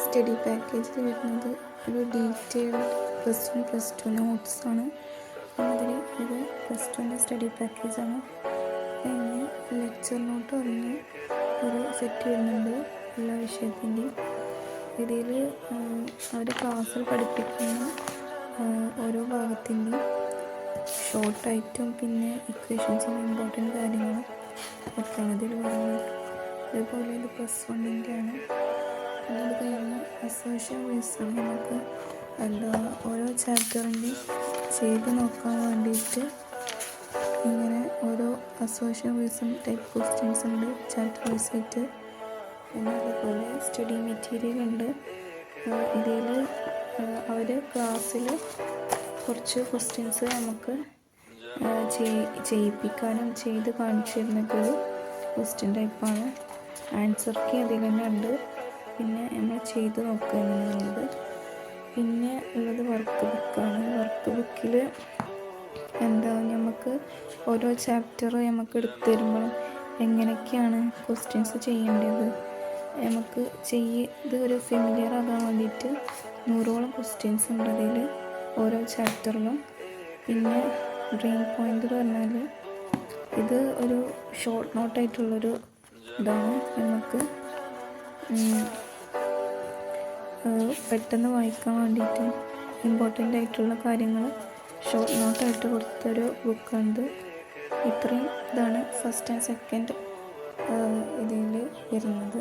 Study പാക്കേജിൽ വരുന്നത് ഒരു ഡീറ്റെയിൽഡ് +1 +2 നോട്ട്സാണ്. അതിൽ ഇത് +2 സ്റ്റഡി പാക്കേജാണ്. പിന്നെ ലെക്ചർ നോട്ട് പറഞ്ഞ് ഒരു സെറ്റ് വരുന്നുണ്ട് എല്ലാ വിഷയത്തിൻ്റെയും. ഇതിൽ അവർ ക്ലാസ്സിൽ പഠിപ്പിക്കുന്ന ഓരോ ഭാഗത്തിൻ്റെയും ഷോർട്ടായിട്ടും പിന്നെ ഇക്വേഷൻസും ഇമ്പോർട്ടൻ്റ് കാര്യങ്ങളും ഒക്കെയാണ് ഇതിൽ പറയുന്നത്. അതേപോലെ ഇത് +1 ആണ്. പിന്നെ അത് കഴിഞ്ഞ് അസോഷ്യൽ റീസൺ നമുക്ക് ഓരോ ചാപ്റ്ററിൻ്റെയും ചെയ്ത് നോക്കാൻ വേണ്ടിയിട്ട് ഇങ്ങനെ ഓരോ അസോഷ്യൽ റീസൺ ടൈപ്പ് ക്വസ്റ്റ്യൻസ് ഉണ്ട് ചാപ്റ്റർ വൈസായിട്ട്. പിന്നെ അതുപോലെ സ്റ്റഡി മെറ്റീരിയൽ ഉണ്ട്. ഇതിൽ അവർ ക്ലാസ്സിൽ കുറച്ച് ക്വസ്റ്റ്യൻസ് നമുക്ക് ചെയ്യിപ്പിക്കാനും ചെയ്ത് കാണിച്ചു തരുന്നൊരു ക്വസ്റ്റ്യൻ ടൈപ്പാണ്. ആൻസർ കീ അതിൽ തന്നെ ഉണ്ട്. പിന്നെ നമ്മൾ ചെയ്ത് നോക്കുക എന്നുള്ളത്. പിന്നെ ഉള്ളത് വർക്ക് ബുക്കാണ്. വർക്ക് ബുക്കിൽ നമുക്ക് ഓരോ ചാപ്റ്റർ നമുക്ക് എടുത്ത് തരുമ്പോഴും എങ്ങനെയൊക്കെയാണ് ക്വസ്റ്റ്യൻസ് ചെയ്യേണ്ടത് നമുക്ക് ഇത് ഒരു ഫെമിലിയർ ആകാൻ വേണ്ടിയിട്ട് 100ഓളം ക്വസ്റ്റ്യൻസ് ഉണ്ട് അതിൽ ഓരോ ചാപ്റ്ററിലും. പിന്നെ ഡ്രീം പോയിൻ്റ് പറഞ്ഞാൽ ഇത് ഒരു ഷോർട്ട് നോട്ടായിട്ടുള്ളൊരു ഇതാണ്. നമുക്ക് പെട്ടെന്ന് വായിക്കാൻ വേണ്ടിയിട്ട് ഇമ്പോർട്ടൻ്റ് ആയിട്ടുള്ള കാര്യങ്ങൾ ഷോർട്ട് നോട്ടായിട്ട് കൊടുത്തൊരു ബുക്കാണിത്. ഇത്രയും ഇതാണ് ഫസ്റ്റ് ആൻഡ് സെക്കൻഡ് ഇതിൽ വരുന്നത്.